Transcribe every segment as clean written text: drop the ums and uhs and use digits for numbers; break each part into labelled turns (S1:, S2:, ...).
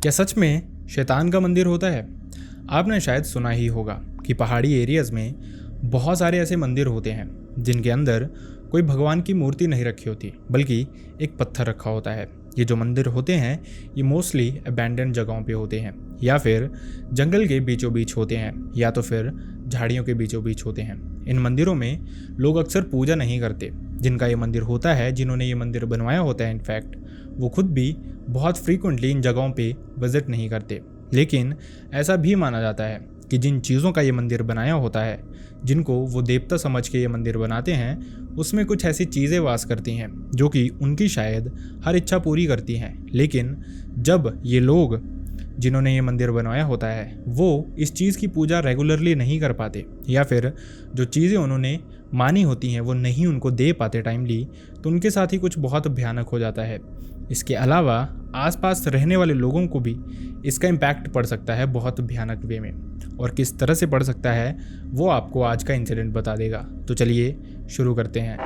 S1: क्या सच में शैतान का मंदिर होता है? आपने शायद सुना ही होगा कि पहाड़ी एरियाज़ में बहुत सारे ऐसे मंदिर होते हैं जिनके अंदर कोई भगवान की मूर्ति नहीं रखी होती, बल्कि एक पत्थर रखा होता है। ये जो मंदिर होते हैं ये मोस्टली अबैंडन जगहों पे होते हैं, या फिर जंगल के बीचों बीच होते हैं, या तो फिर झाड़ियों के बीचों बीच होते हैं। इन मंदिरों में लोग अक्सर पूजा नहीं करते। जिनका ये मंदिर होता है, जिन्होंने ये मंदिर बनवाया होता है, इनफैक्ट वो खुद भी बहुत फ्रीक्वेंटली इन जगहों पे विजिट नहीं करते। लेकिन ऐसा भी माना जाता है कि जिन चीज़ों का ये मंदिर बनाया होता है, जिनको वो देवता समझ के ये मंदिर बनाते हैं, उसमें कुछ ऐसी चीज़ें वास करती हैं जो कि उनकी शायद हर इच्छा पूरी करती हैं। लेकिन जब ये लोग जिन्होंने ये मंदिर बनवाया होता है वो इस चीज़ की पूजा रेगुलरली नहीं कर पाते, या फिर जो चीज़ें उन्होंने मानी होती हैं वो नहीं उनको दे पाते टाइमली, तो उनके साथ ही कुछ बहुत भयानक हो जाता है। इसके अलावा आसपास रहने वाले लोगों को भी इसका इम्पैक्ट पड़ सकता है बहुत भयानक वे में, और किस तरह से पड़ सकता है वो आपको आज का इंसिडेंट बता देगा। तो चलिए शुरू करते हैं।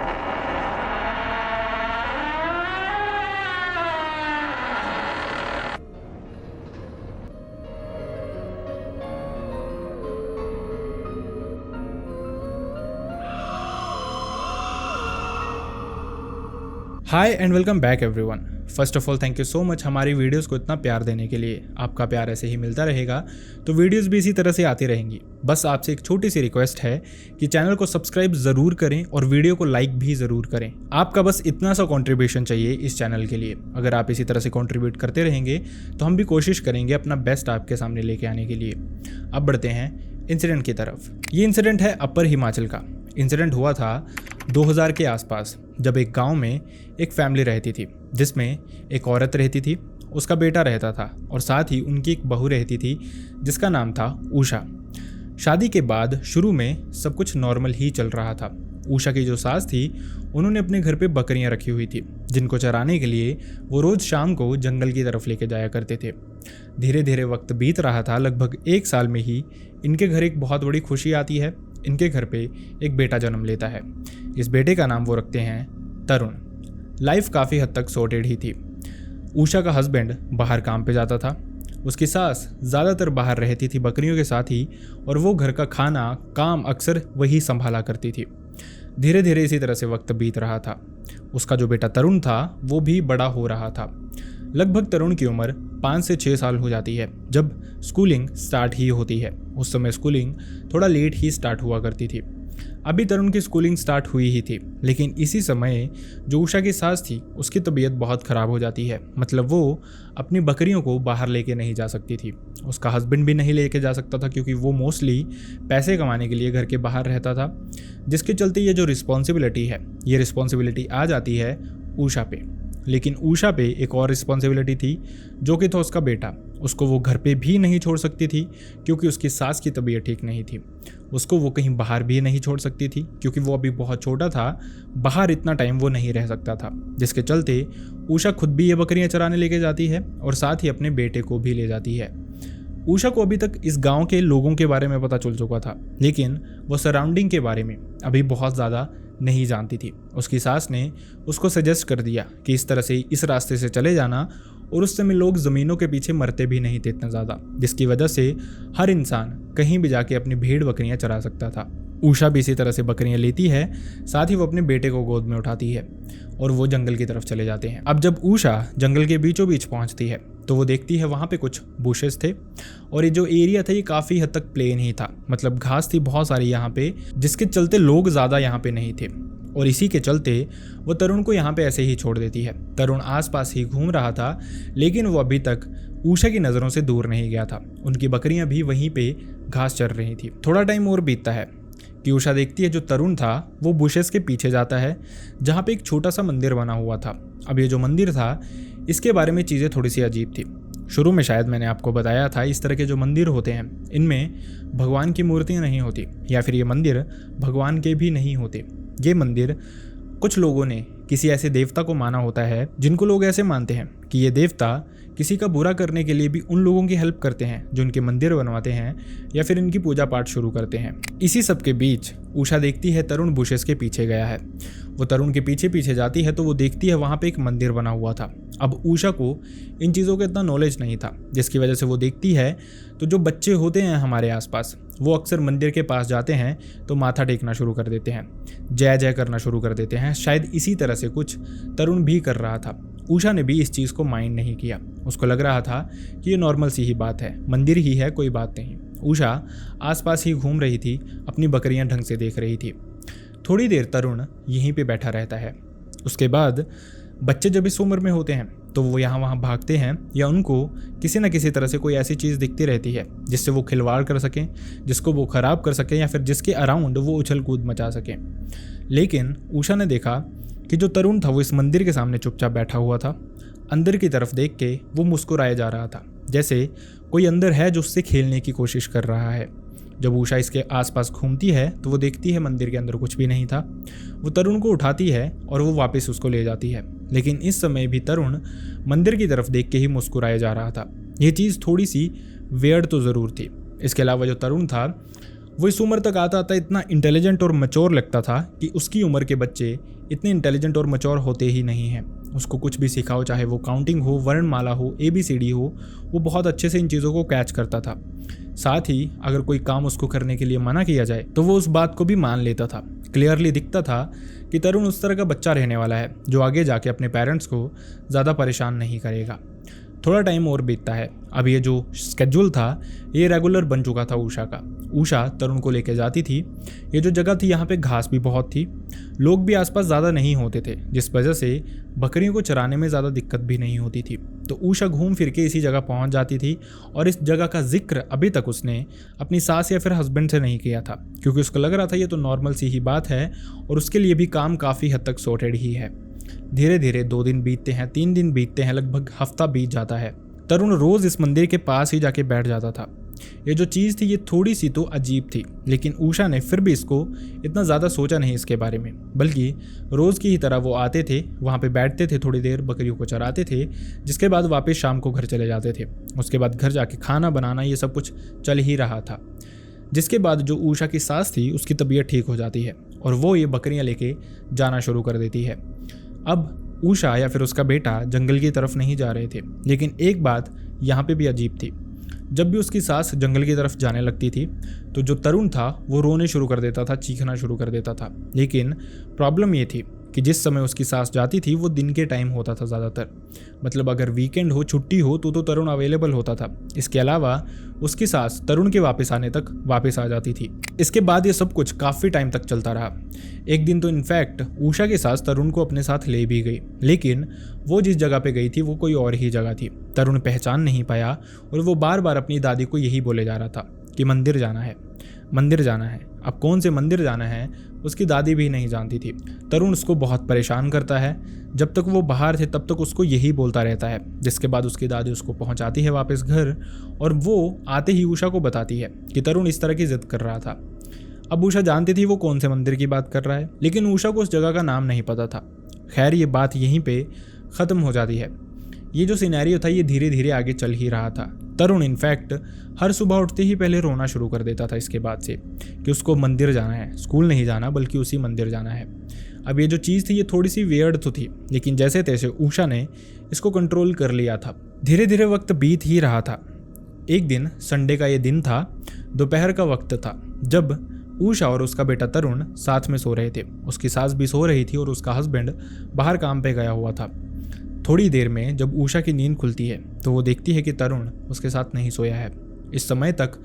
S1: Hi and welcome back everyone. First of all thank you so much हमारी वीडियोस को इतना प्यार देने के लिए। आपका प्यार ऐसे ही मिलता रहेगा तो वीडियोस भी इसी तरह से आती रहेंगी। बस आपसे एक छोटी सी रिक्वेस्ट है कि चैनल को सब्सक्राइब ज़रूर करें और वीडियो को लाइक भी ज़रूर करें। आपका बस इतना सा कंट्रीब्यूशन चाहिए इस चैनल के लिए। अगर आप इसी तरह से कंट्रीब्यूट करते रहेंगे तो हम भी कोशिश करेंगे अपना बेस्ट आपके सामने लेके आने के लिए। अब बढ़ते हैं इंसिडेंट की तरफ। ये इंसिडेंट है अपर हिमाचल का। इंसिडेंट हुआ था 2000 के आसपास, जब एक गांव में एक फैमिली रहती थी जिसमें एक औरत रहती थी, उसका बेटा रहता था और साथ ही उनकी एक बहू रहती थी जिसका नाम था उषा। शादी के बाद शुरू में सब कुछ नॉर्मल ही चल रहा था। उषा की जो सास थी उन्होंने अपने घर पे बकरियां रखी हुई थी जिनको चराने के लिए वो रोज़ शाम को जंगल की तरफ लेके जाया करते थे। धीरे धीरे वक्त बीत रहा था। लगभग 1 साल में ही इनके घर एक बहुत बड़ी खुशी आती है। इनके घर पे एक बेटा जन्म लेता है। इस बेटे का नाम वो रखते हैं तरुण। लाइफ काफ़ी हद तक सॉर्टेड ही थी। उषा का हस्बैंड बाहर काम पे जाता था, उसकी सास ज़्यादातर बाहर रहती थी बकरियों के साथ ही, और वो घर का खाना काम अक्सर वही संभाला करती थी। धीरे धीरे इसी तरह से वक्त बीत रहा था। उसका जो बेटा तरुण था वो भी बड़ा हो रहा था। लगभग तरुण की उम्र 5 से 6 साल हो जाती है जब स्कूलिंग स्टार्ट ही होती है। उस समय स्कूलिंग थोड़ा लेट ही स्टार्ट हुआ करती थी। अभी तरुण की स्कूलिंग स्टार्ट हुई ही थी, लेकिन इसी समय जो उषा की सास थी उसकी तबीयत बहुत ख़राब हो जाती है। मतलब वो अपनी बकरियों को बाहर लेके नहीं जा सकती थी। उसका हस्बैंड भी नहीं लेके जा सकता था क्योंकि वो मोस्टली पैसे कमाने के लिए घर के बाहर रहता था, जिसके चलते ये जो रिस्पॉन्सिबिलिटी है ये रिस्पॉन्सिबिलिटी आ जाती है उषा पे। लेकिन उषा पे एक और रिस्पॉन्सिबिलिटी थी जो कि था उसका बेटा। उसको वो घर पे भी नहीं छोड़ सकती थी क्योंकि उसकी सास की तबीयत ठीक नहीं थी। उसको वो कहीं बाहर भी नहीं छोड़ सकती थी क्योंकि वो अभी बहुत छोटा था, बाहर इतना टाइम वो नहीं रह सकता था। जिसके चलते उषा खुद भी ये बकरियां चराने लेके जाती है और साथ ही अपने बेटे को भी ले जाती है। उषा को अभी तक इस गांव के लोगों के बारे में पता चल चुका था, लेकिन वो सराउंडिंग के बारे में अभी बहुत ज़्यादा नहीं जानती थी। उसकी सास ने उसको सजेस्ट कर दिया कि इस तरह से इस रास्ते से चले जाना, और उस समय लोग ज़मीनों के पीछे मरते भी नहीं थे इतना ज़्यादा, जिसकी वजह से हर इंसान कहीं भी जाके अपनी भेड़ बकरियां चरा सकता था। उषा भी इसी तरह से बकरियां लेती है, साथ ही वो अपने बेटे को गोद में उठाती है और वो जंगल की तरफ चले जाते हैं। अब जब उषा जंगल के बीचों बीच पहुंचती है तो वो देखती है वहाँ पे कुछ बुशेस थे, और ये जो एरिया था ये काफ़ी हद तक प्लेन ही था। मतलब घास थी बहुत सारी यहाँ पे, जिसके चलते लोग ज़्यादा यहाँ पे नहीं थे, और इसी के चलते वो तरुण को यहाँ पे ऐसे ही छोड़ देती है। तरुण आसपास ही घूम रहा था, लेकिन वो अभी तक उषा की नज़रों से दूर नहीं गया था। उनकी बकरियां भी वहीं पे घास चर रही थी। थोड़ा टाइम और बीतता है कि उषा देखती है जो तरुण था वो बुशेस के पीछे जाता है जहाँ पे एक छोटा सा मंदिर बना हुआ था। अब ये जो मंदिर था इसके बारे में चीज़ें थोड़ी सी अजीब थी। शुरू में शायद मैंने आपको बताया था, इस तरह के जो मंदिर होते हैं इनमें भगवान की मूर्तियाँ नहीं होती, या फिर ये मंदिर भगवान के भी नहीं होते। ये मंदिर कुछ लोगों ने किसी ऐसे देवता को माना होता है जिनको लोग ऐसे मानते हैं कि ये देवता किसी का बुरा करने के लिए भी उन लोगों की हेल्प करते हैं जो इनके मंदिर बनवाते हैं या फिर इनकी पूजा पाठ शुरू करते हैं। इसी सब के बीच उषा देखती है तरुण बुशेस के पीछे गया है। वो तरुण के पीछे पीछे जाती है तो वो देखती है वहाँ पे एक मंदिर बना हुआ था। अब उषा को इन चीज़ों का इतना नॉलेज नहीं था, जिसकी वजह से वो देखती है तो जो बच्चे होते हैं हमारे आसपास वो अक्सर मंदिर के पास जाते हैं तो माथा टेकना शुरू कर देते हैं, जय जय करना शुरू कर देते हैं। शायद इसी तरह से कुछ तरुण भी कर रहा था। उषा ने भी इस चीज़ को माइंड नहीं किया। उसको लग रहा था कि ये नॉर्मल सी ही बात है, मंदिर ही है, कोई बात नहीं। उषा आसपास ही घूम रही थी, अपनी बकरियां ढंग से देख रही थी। थोड़ी देर तरुण यहीं पे बैठा रहता है। उसके बाद बच्चे जब इस उम्र में होते हैं तो वो यहाँ वहाँ भागते हैं या उनको किसी न किसी तरह से कोई ऐसी चीज़ दिखती रहती है जिससे वो खिलवाड़ कर सकें, जिसको वो ख़राब कर सकें या फिर जिसके अराउंड वो उछल कूद मचा सकें। लेकिन उषा ने देखा कि जो तरुण था वो इस मंदिर के सामने चुपचाप बैठा हुआ था। अंदर की तरफ देख के वो मुस्कुराया जा रहा था, जैसे कोई अंदर है जो उससे खेलने की कोशिश कर रहा है। जब उषा इसके आसपास घूमती है तो वो देखती है मंदिर के अंदर कुछ भी नहीं था। वो तरुण को उठाती है और वो वापस उसको ले जाती है, लेकिन इस समय भी तरुण मंदिर की तरफ देख के ही मुस्कुराया जा रहा था। ये चीज़ थोड़ी सी वियर्ड तो ज़रूर थी। इसके अलावा जो तरुण था वो इस उम्र तक आता आता इतना इंटेलिजेंट और मैच्योर लगता था कि उसकी उम्र के बच्चे इतने इंटेलिजेंट और मैच्योर होते ही नहीं हैं। उसको कुछ भी सिखाओ, चाहे वो काउंटिंग हो, वर्णमाला हो, ABCD हो, वो बहुत अच्छे से इन चीज़ों को कैच करता था। साथ ही अगर कोई काम उसको करने के लिए मना किया जाए तो वो उस बात को भी मान लेता था। क्लियरली दिखता था कि तरुण उस तरह का बच्चा रहने वाला है जो आगे जाके अपने पेरेंट्स को ज़्यादा परेशान नहीं करेगा। थोड़ा टाइम और बीतता है। अब ये जो स्केड्यूल था ये रेगुलर बन चुका था उषा का। उषा तरुण को लेके जाती थी। ये जो जगह थी यहाँ पे घास भी बहुत थी, लोग भी आसपास ज़्यादा नहीं होते थे, जिस वजह से बकरियों को चराने में ज़्यादा दिक्कत भी नहीं होती थी। तो उषा घूम फिर के इसी जगह पहुँच जाती थी और इस जगह का जिक्र अभी तक उसने अपनी सास या फिर हस्बैंड से नहीं किया था, क्योंकि उसको लग रहा था ये तो नॉर्मल सी ही बात है और उसके लिए भी काम काफ़ी हद तक सॉर्टेड ही है। धीरे धीरे 2 दिन बीतते हैं, 3 दिन बीतते हैं, लगभग हफ्ता बीत जाता है। तरुण रोज़ इस मंदिर के पास ही जाके बैठ जाता था। ये जो चीज़ थी ये थोड़ी सी तो अजीब थी, लेकिन उषा ने फिर भी इसको इतना ज़्यादा सोचा नहीं इसके बारे में, बल्कि रोज़ की ही तरह वो आते थे, वहाँ पे बैठते थे, थोड़ी देर बकरियों को चराते थे, जिसके बाद वापस शाम को घर चले जाते थे। उसके बाद घर जाके खाना बनाना ये सब कुछ चल ही रहा था। जिसके बाद जो उषा की सास थी उसकी तबीयत ठीक हो जाती है और वो ये बकरियाँ लेके जाना शुरू कर देती है। अब उषा या फिर उसका बेटा जंगल की तरफ नहीं जा रहे थे, लेकिन एक बात यहाँ पे भी अजीब थी। जब भी उसकी सास जंगल की तरफ जाने लगती थी तो जो तरुण था वो रोने शुरू कर देता था, चीखना शुरू कर देता था। लेकिन प्रॉब्लम ये थी कि जिस समय उसकी सास जाती थी वो दिन के टाइम होता था ज़्यादातर, मतलब अगर वीकेंड हो, छुट्टी हो तो तरुण अवेलेबल होता था। इसके अलावा उसकी सास तरुण के वापस आने तक वापस आ जाती थी। इसके बाद ये सब कुछ काफ़ी टाइम तक चलता रहा। एक दिन तो इनफैक्ट उषा की सास तरुण को अपने साथ ले भी गई, लेकिन वो जिस जगह पे गई थी वो कोई और ही जगह थी। तरुण पहचान नहीं पाया और वो बार बार अपनी दादी को यही बोले जा रहा था कि मंदिर जाना है, मंदिर जाना है। अब कौन से मंदिर जाना है उसकी दादी भी नहीं जानती थी। तरुण उसको बहुत परेशान करता है। जब तक वो बाहर थे तब तक उसको यही बोलता रहता है, जिसके बाद उसकी दादी उसको पहुंचाती है वापस घर और वो आते ही उषा को बताती है कि तरुण इस तरह की जिद कर रहा था। अब उषा जानती थी वो कौन से मंदिर की बात कर रहा है, लेकिन उषा को उस जगह का नाम नहीं पता था। खैर ये बात यहीं पे ख़त्म हो जाती है। ये जो सिनेरियो था ये धीरे धीरे आगे चल ही रहा था। तरुण इनफैक्ट हर सुबह उठते ही पहले रोना शुरू कर देता था इसके बाद से कि उसको मंदिर जाना है, स्कूल नहीं जाना बल्कि उसी मंदिर जाना है। अब ये जो चीज़ थी ये थोड़ी सी वियर्ड तो थी, लेकिन जैसे तैसे उषा ने इसको कंट्रोल कर लिया था। धीरे धीरे वक्त बीत ही रहा था। एक दिन संडे का ये दिन था, दोपहर का वक्त था, जब उषा और उसका बेटा तरुण साथ में सो रहे थे। उसकी सास भी सो रही थी और उसका हस्बैंड बाहर काम पे गया हुआ था। थोड़ी देर में जब उषा की नींद खुलती है तो वो देखती है कि तरुण उसके साथ नहीं सोया है। इस समय तक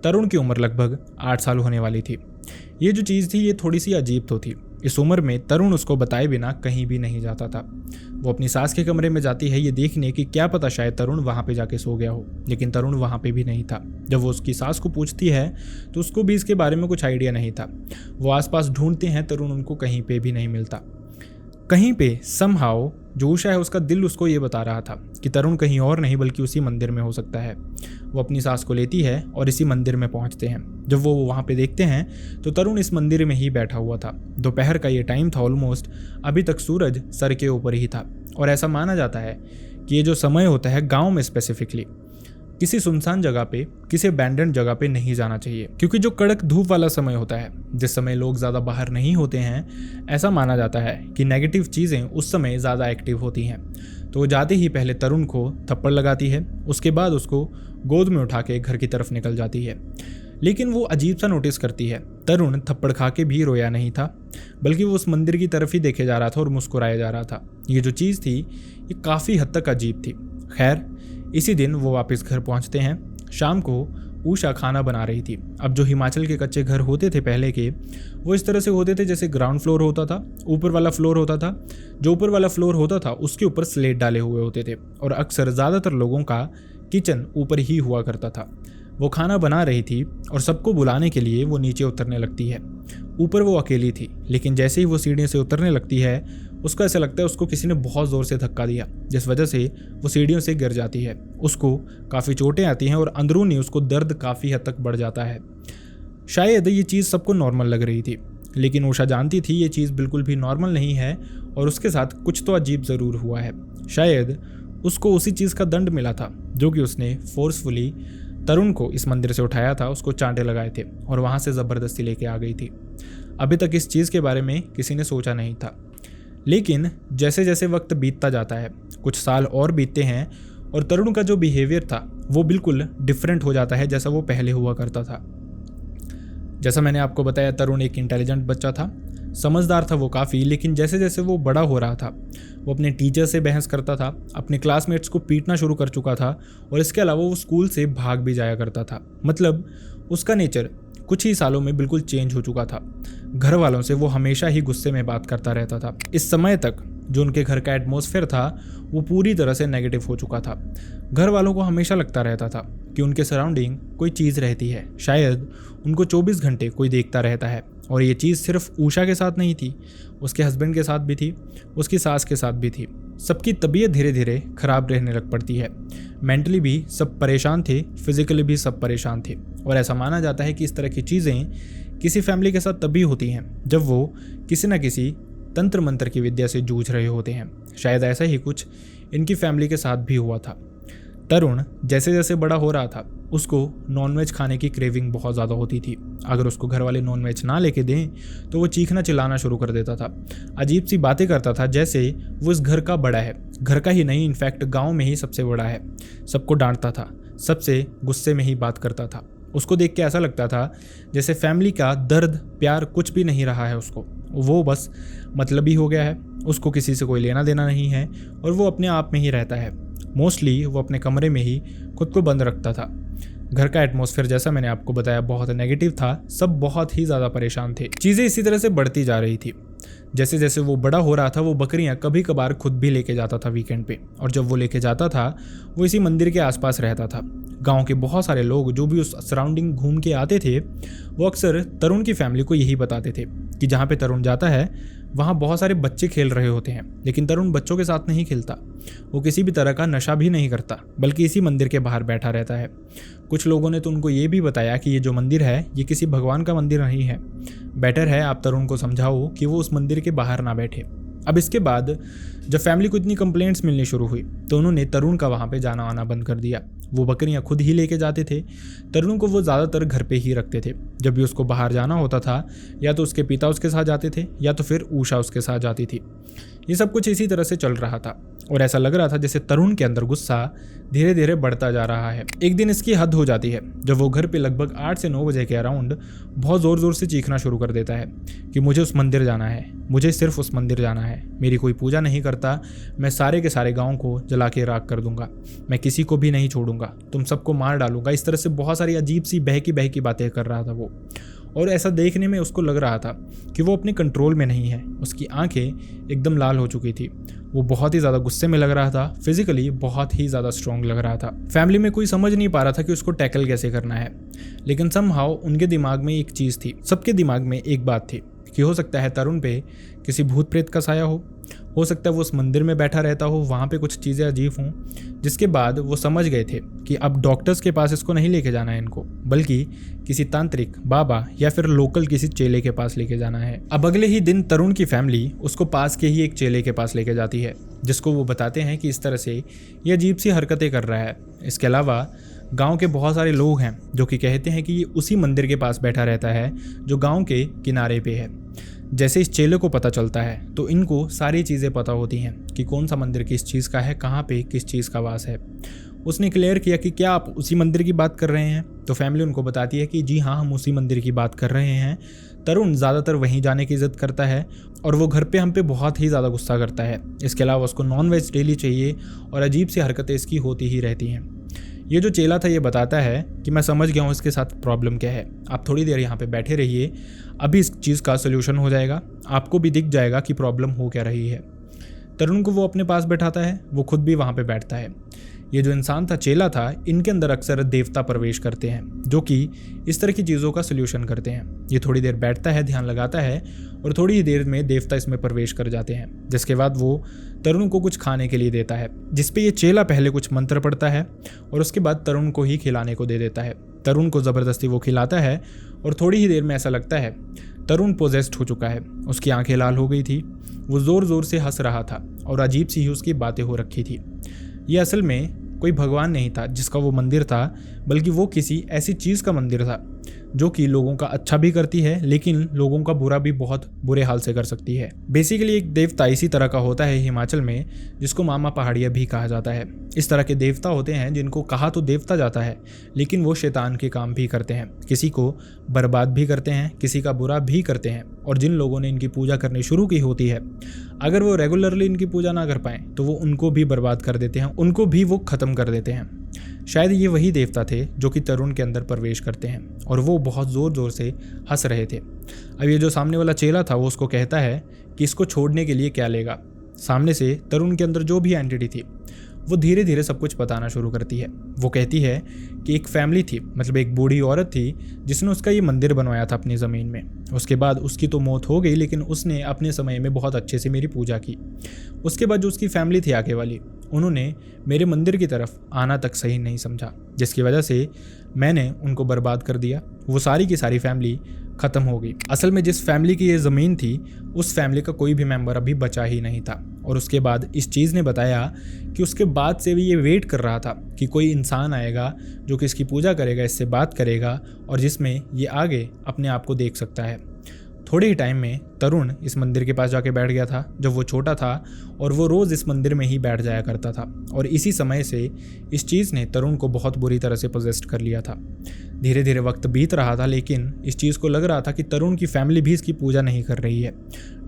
S1: तरुण की उम्र लगभग 8 साल होने वाली थी। ये जो चीज़ थी ये थोड़ी सी अजीब तो थी। इस उम्र में तरुण उसको बताए बिना कहीं भी नहीं जाता था। वो अपनी सास के कमरे में जाती है ये देखने कि क्या पता शायद तरुण वहाँ पे जाके सो गया हो, लेकिन तरुण वहाँ पे भी नहीं था। जब वो उसकी सास को पूछती है तो उसको भी इसके बारे में कुछ आइडिया नहीं था। वो आसपास ढूंढते हैं, तरुण उनको कहीं पे भी नहीं मिलता। कहीं पे समहाउ जो उषा है उसका दिल उसको ये बता रहा था कि तरुण कहीं और नहीं बल्कि उसी मंदिर में हो सकता है। वो अपनी सास को लेती है और इसी मंदिर में पहुंचते हैं। जब वो वहाँ पे देखते हैं तो तरुण इस मंदिर में ही बैठा हुआ था। दोपहर का ये टाइम था, ऑलमोस्ट अभी तक सूरज सर के ऊपर ही था और ऐसा माना जाता है कि ये जो समय होता है गांव में स्पेसिफिकली किसी सुनसान जगह पे, किसी अबैंडन जगह पे नहीं जाना चाहिए, क्योंकि जो कड़क धूप वाला समय होता है, जिस समय लोग ज़्यादा बाहर नहीं होते हैं, ऐसा माना जाता है कि नेगेटिव चीज़ें उस समय ज़्यादा एक्टिव होती हैं। तो वो जाते ही पहले तरुण को थप्पड़ लगाती है, उसके बाद उसको गोद में उठा के घर की तरफ निकल जाती है। लेकिन वो अजीब सा नोटिस करती है, तरुण थप्पड़ खा के भी रोया नहीं था, बल्कि वो उस मंदिर की तरफ ही देखे जा रहा था और मुस्कुराया जा रहा था। ये जो चीज़ थी ये काफ़ी हद तक अजीब थी। खैर, इसी दिन वो वापस घर पहुंचते हैं। शाम को उषा खाना बना रही थी। अब जो हिमाचल के कच्चे घर होते थे पहले के, वो इस तरह से होते थे जैसे ग्राउंड फ्लोर होता था, ऊपर वाला फ्लोर होता था। जो ऊपर वाला फ्लोर होता था उसके ऊपर स्लेट डाले हुए होते थे और अक्सर ज़्यादातर लोगों का किचन ऊपर ही हुआ करता था। वो खाना बना रही थी और सबको बुलाने के लिए वो नीचे उतरने लगती है। ऊपर वो अकेली थी, लेकिन जैसे ही वो सीढ़ियों से उतरने लगती है उसको ऐसा लगता है उसको किसी ने बहुत ज़ोर से धक्का दिया, जिस वजह से वो सीढ़ियों से गिर जाती है। उसको काफ़ी चोटें आती हैं और अंदरूनी उसको दर्द काफ़ी हद तक बढ़ जाता है। शायद ये चीज़ सबको नॉर्मल लग रही थी, लेकिन उषा जानती थी ये चीज़ बिल्कुल भी नॉर्मल नहीं है और उसके साथ कुछ तो अजीब ज़रूर हुआ है। शायद उसको उसी चीज़ का दंड मिला था जो कि उसने फोर्सफुली तरुण को इस मंदिर से उठाया था, उसको चांटे लगाए थे और वहाँ से ज़बरदस्ती लेके आ गई थी। अभी तक इस चीज़ के बारे में किसी ने सोचा नहीं था, लेकिन जैसे जैसे वक्त बीतता जाता है, कुछ साल और बीतते हैं और तरुण का जो बिहेवियर था वो बिल्कुल डिफरेंट हो जाता है जैसा वो पहले हुआ करता था। जैसा मैंने आपको बताया, तरुण एक इंटेलिजेंट बच्चा था, समझदार था वो काफ़ी, लेकिन जैसे जैसे वो बड़ा हो रहा था वो अपने टीचर से बहस करता था, अपने क्लासमेट्स को पीटना शुरू कर चुका था और इसके अलावा वो स्कूल से भाग भी जाया करता था। मतलब उसका नेचर कुछ ही सालों में बिल्कुल चेंज हो चुका था। घर वालों से वो हमेशा ही गुस्से में बात करता रहता था। इस समय तक जो उनके घर का एटमॉस्फेयर था वो पूरी तरह से नेगेटिव हो चुका था। घर वालों को हमेशा लगता रहता था कि उनके सराउंडिंग कोई चीज़ रहती है, शायद उनको 24 घंटे कोई देखता रहता है। और ये चीज़ सिर्फ उषा के साथ नहीं थी, उसके हस्बैंड के साथ भी थी, उसकी सास के साथ भी थी। सबकी तबीयत धीरे धीरे ख़राब रहने लग पड़ती है। मेंटली भी सब परेशान थे, फिजिकली भी सब परेशान थे। और ऐसा माना जाता है कि इस तरह की चीज़ें किसी फैमिली के साथ तभी होती हैं जब वो किसी न किसी तंत्र मंत्र की विद्या से जूझ रहे होते हैं। शायद ऐसा ही कुछ इनकी फैमिली के साथ भी हुआ था। तरुण जैसे जैसे बड़ा हो रहा था उसको नॉनवेज खाने की क्रेविंग बहुत ज़्यादा होती थी। अगर उसको घर वाले नॉनवेज ना लेके दें तो वो चीखना चिल्लाना शुरू कर देता था, अजीब सी बातें करता था जैसे वो इस घर का बड़ा है, घर का ही नहीं इनफैक्ट गांव में ही सबसे बड़ा है। सबको डांटता था, सबसे गुस्से में ही बात करता था। उसको देख के ऐसा लगता था जैसे फैमिली का दर्द प्यार कुछ भी नहीं रहा है उसको, वो बस मतलबी हो गया है, उसको किसी से कोई लेना देना नहीं है और वो अपने आप में ही रहता है। मोस्टली वो अपने कमरे में ही खुद को बंद रखता था। घर का एटमॉस्फेयर जैसा मैंने आपको बताया बहुत नेगेटिव था, सब बहुत ही ज़्यादा परेशान थे। चीज़ें इसी तरह से बढ़ती जा रही थी। जैसे जैसे वो बड़ा हो रहा था वो बकरियां कभी कभार खुद भी लेके जाता था वीकेंड पे, और जब वो लेके जाता था वो इसी मंदिर के आसपास रहता था। गांव के बहुत सारे लोग जो भी उस सराउंडिंग घूम के आते थे वो अक्सर तरुण की फैमिली को यही बताते थे कि जहाँ पे तरुण जाता है वहाँ बहुत सारे बच्चे खेल रहे होते हैं, लेकिन तरुण बच्चों के साथ नहीं खेलता, वो किसी भी तरह का नशा भी नहीं करता, बल्कि इसी मंदिर के बाहर बैठा रहता है। कुछ लोगों ने तो उनको ये भी बताया कि ये जो मंदिर है ये किसी भगवान का मंदिर नहीं है, बेटर है आप तरुण को समझाओ कि वो उस मंदिर के बाहर ना बैठे। अब इसके बाद जब फैमिली को इतनी कंप्लेंट्स मिलनी शुरू हुई तो उन्होंने तरुण का वहाँ पे जाना आना बंद कर दिया। वो बकरियाँ खुद ही लेके जाते थे। तरुण को वो ज़्यादातर घर पे ही रखते थे। जब भी उसको बाहर जाना होता था या तो उसके पिता उसके साथ जाते थे या तो फिर उषा उसके साथ जाती थी। ये सब कुछ इसी तरह से चल रहा था और ऐसा लग रहा था जैसे तरुण के अंदर गुस्सा धीरे धीरे बढ़ता जा रहा है। एक दिन इसकी हद हो जाती है जब वो घर पे लगभग 8 से 9 बजे के अराउंड बहुत ज़ोर ज़ोर से चीखना शुरू कर देता है कि मुझे उस मंदिर जाना है, मुझे सिर्फ उस मंदिर जाना है, मेरी कोई पूजा नहीं करता, मैं सारे के सारे गाँव को जला के राख कर दूंगा, मैं किसी को भी नहीं छोड़ूंगा, तुम सबको मार डालूंगा। इस तरह से बहुत सारी अजीब सी बहकी बातें कर रहा था वो, और ऐसा देखने में उसको लग रहा था कि वो अपने कंट्रोल में नहीं है। उसकी आंखें एकदम लाल हो चुकी थी, वो बहुत ही ज़्यादा गुस्से में लग रहा था, फिजिकली बहुत ही ज़्यादा स्ट्रॉन्ग लग रहा था। फैमिली में कोई समझ नहीं पा रहा था कि उसको टैकल कैसे करना है, लेकिन समहाउ उनके दिमाग में एक चीज़ थी, सबके दिमाग में एक बात थी कि हो सकता है तरुण पे किसी भूत प्रेत का साया हो। हो सकता है वो उस मंदिर में बैठा रहता हो, वहाँ पे कुछ चीज़ें अजीब हों, जिसके बाद वो समझ गए थे कि अब डॉक्टर्स के पास इसको नहीं लेके जाना है इनको, बल्कि किसी तांत्रिक, बाबा या फिर लोकल किसी चेले के पास लेके जाना है। अब अगले ही दिन तरुण की फैमिली उसको पास के ही एक चेले के पास लेके जाती है, जिसको वो बताते हैं कि इस तरह से ये अजीब सी हरकतें कर रहा है। इसके अलावा गांव के बहुत सारे लोग हैं जो कि कहते हैं कि ये उसी मंदिर के पास बैठा रहता है जो गांव के किनारे पे है। जैसे इस चेले को पता चलता है तो इनको सारी चीज़ें पता होती हैं कि कौन सा मंदिर किस चीज़ का है, कहाँ पे किस चीज़ का वास है। उसने क्लियर किया कि क्या आप उसी मंदिर की बात कर रहे हैं, तो फैमिली उनको बताती है कि जी हाँ, हम उसी मंदिर की बात कर रहे हैं। तरुण ज़्यादातर वहीं जाने की इज़्ज़त करता है और वो घर पे हम पे बहुत ही ज़्यादा गुस्सा करता है। इसके अलावा उसको नॉन-वेज डेली चाहिए और अजीब सी हरकतें इसकी होती ही रहती हैं। ये जो चेला था ये बताता है कि मैं समझ गया हूँ इसके साथ प्रॉब्लम क्या है, आप थोड़ी देर यहाँ पे बैठे रहिए, अभी इस चीज़ का सोल्यूशन हो जाएगा, आपको भी दिख जाएगा कि प्रॉब्लम हो क्या रही है। तरुण को वो अपने पास बैठाता है, वो खुद भी वहाँ पे बैठता है। ये जो इंसान था, चेला था, इनके अंदर अक्सर देवता प्रवेश करते हैं जो कि इस तरह की चीज़ों का सोल्यूशन करते हैं। ये थोड़ी देर बैठता है, ध्यान लगाता है और थोड़ी ही देर में देवता इसमें प्रवेश कर जाते हैं, जिसके बाद वो तरुण को कुछ खाने के लिए देता है, जिसपे ये चेला पहले कुछ मंत्र पढ़ता है और उसके बाद तरुण को ही खिलाने को दे देता है। तरुण को ज़बरदस्ती वो खिलाता है और थोड़ी ही देर में ऐसा लगता है तरुण पोजेस्ड हो चुका है। उसकी आंखें लाल हो गई थी, वो ज़ोर ज़ोर से हंस रहा था और अजीब सी ही उसकी बातें हो रखी थी। ये असल में कोई भगवान नहीं था जिसका वो मंदिर था, बल्कि वो किसी ऐसी चीज़ का मंदिर था जो कि लोगों का अच्छा भी करती है लेकिन लोगों का बुरा भी बहुत बुरे हाल से कर सकती है। बेसिकली एक देवता इसी तरह का होता है हिमाचल में, जिसको मामा पहाड़िया भी कहा जाता है। इस तरह के देवता होते हैं जिनको कहा तो देवता जाता है लेकिन वो शैतान के काम भी करते हैं, किसी को बर्बाद भी करते हैं, किसी का बुरा भी करते हैं। और जिन लोगों ने इनकी पूजा करनी शुरू की होती है, अगर वो रेगुलरली इनकी पूजा ना कर पाएँ तो वो उनको भी बर्बाद कर देते हैं, उनको भी वो ख़त्म कर देते हैं। शायद ये वही देवता थे जो कि तरुण के अंदर प्रवेश करते हैं और वो बहुत ज़ोर ज़ोर से हंस रहे थे। अब ये जो सामने वाला चेला था वो उसको कहता है कि इसको छोड़ने के लिए क्या लेगा। सामने से तरुण के अंदर जो भी एंटिटी थी वो धीरे धीरे सब कुछ बताना शुरू करती है। वो कहती है कि एक फैमिली थी, मतलब एक बूढ़ी औरत थी जिसने उसका ये मंदिर बनवाया था अपनी ज़मीन में। उसके बाद उसकी तो मौत हो गई लेकिन उसने अपने समय में बहुत अच्छे से मेरी पूजा की। उसके बाद जो उसकी फैमिली थी आगे वाली, उन्होंने मेरे मंदिर की तरफ आना तक सही नहीं समझा, जिसकी वजह से मैंने उनको बर्बाद कर दिया। वो सारी की सारी फैमिली ख़त्म हो गई। असल में जिस फैमिली की ये ज़मीन थी उस फैमिली का कोई भी मेंबर अभी बचा ही नहीं था। और उसके बाद इस चीज़ ने बताया कि उसके बाद से भी ये वेट कर रहा था कि कोई इंसान आएगा जो कि इसकी पूजा करेगा, इससे बात करेगा और जिसमें ये आगे अपने आप को देख सकता है। थोड़े ही टाइम में तरुण इस मंदिर के पास जाके बैठ गया था जब वो छोटा था और वो रोज़ इस मंदिर में ही बैठ जाया करता था। और इसी समय से इस चीज़ ने तरुण को बहुत बुरी तरह से पोजेस्ट कर लिया था। धीरे धीरे वक्त बीत रहा था लेकिन इस चीज़ को लग रहा था कि तरुण की फैमिली भी इसकी पूजा नहीं कर रही है।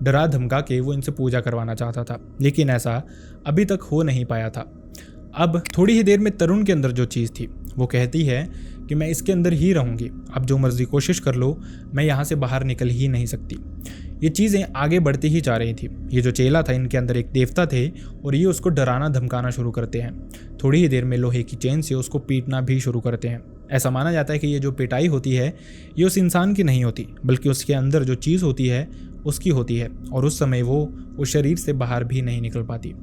S1: डरा धमका के वो इनसे पूजा करवाना चाहता था लेकिन ऐसा अभी तक हो नहीं पाया था। अब थोड़ी ही देर में तरुण के अंदर जो चीज़ थी वो कहती है कि मैं इसके अंदर ही रहूँगी, अब जो मर्ज़ी कोशिश कर लो, मैं यहाँ से बाहर निकल ही नहीं सकती। ये चीज़ें आगे बढ़ती ही जा रही थी। ये जो चेला था, इनके अंदर एक देवता थे और ये उसको डराना धमकाना शुरू करते हैं। थोड़ी ही देर में लोहे की चेन से उसको पीटना भी शुरू करते हैं। ऐसा माना जाता है कि ये जो पिटाई होती है ये उस इंसान की नहीं होती बल्कि उसके अंदर जो चीज़ होती है उसकी होती है और उस समय वो उस शरीर से बाहर भी नहीं निकल पाती।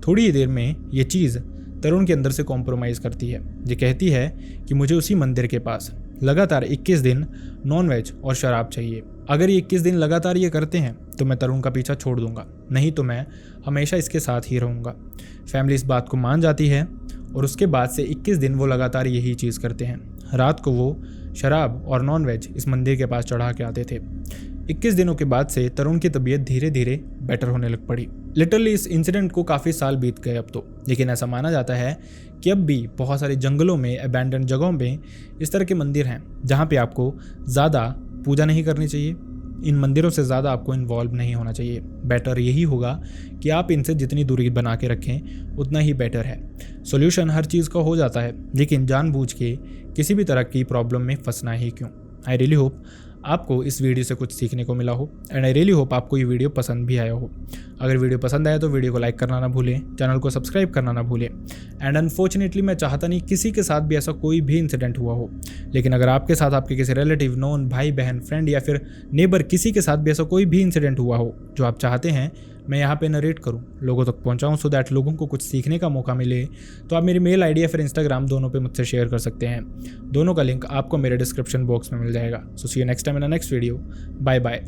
S1: थोड़ी ही देर में ये चीज़ तरुण के अंदर से कॉम्प्रोमाइज़ करती है। ये कहती है कि मुझे उसी मंदिर के पास लगातार 21 दिन नॉनवेज और शराब चाहिए। अगर ये 21 दिन लगातार ये करते हैं तो मैं तरुण का पीछा छोड़ दूंगा, नहीं तो मैं हमेशा इसके साथ ही रहूँगा। फैमिली इस बात को मान जाती है और उसके बाद से 21 दिन वो लगातार यही चीज़ करते हैं। रात को वो शराब और नॉनवेज इस मंदिर के पास चढ़ा के आते थे। 21 दिनों के बाद से तरुण की तबीयत धीरे धीरे बेटर होने लग पड़ी। लिटरली इस इंसिडेंट को काफ़ी साल बीत गए अब तो, लेकिन ऐसा माना जाता है कि अब भी बहुत सारे जंगलों में, अबैंडन जगहों में इस तरह के मंदिर हैं जहाँ पे आपको ज़्यादा पूजा नहीं करनी चाहिए। इन मंदिरों से ज़्यादा आपको इन्वॉल्व नहीं होना चाहिए। बेटर यही होगा कि आप इनसे जितनी दूरी बना के रखें उतना ही बेटर है। सॉल्यूशन हर चीज़ का हो जाता है लेकिन जानबूझ के किसी भी तरह की प्रॉब्लम में फंसना ही क्यों। आई रियली होप आपको इस वीडियो से कुछ सीखने को मिला हो एंड आई रियली होप आपको ये वीडियो पसंद भी आया हो। अगर वीडियो पसंद आया तो वीडियो को लाइक करना ना भूलें, चैनल को सब्सक्राइब करना ना भूलें एंड अनफॉर्चुनेटली मैं चाहता नहीं किसी के साथ भी ऐसा कोई भी इंसिडेंट हुआ हो। लेकिन अगर आपके साथ आपके किसी रिलेटिव, नोन, भाई बहन, फ्रेंड या फिर नेबर किसी के साथ भी ऐसा कोई भी इंसिडेंट हुआ हो जो आप चाहते हैं मैं यहाँ पे नरेट करूँ, लोगों तक पहुँचाऊँ, सो दैट लोगों को कुछ सीखने का मौका मिले, तो आप मेरी मेल आईडी या फिर इंस्टाग्राम दोनों पे मुझसे शेयर कर सकते हैं। दोनों का लिंक आपको मेरे डिस्क्रिप्शन बॉक्स में मिल जाएगा। So see you next time in the next video. Bye bye.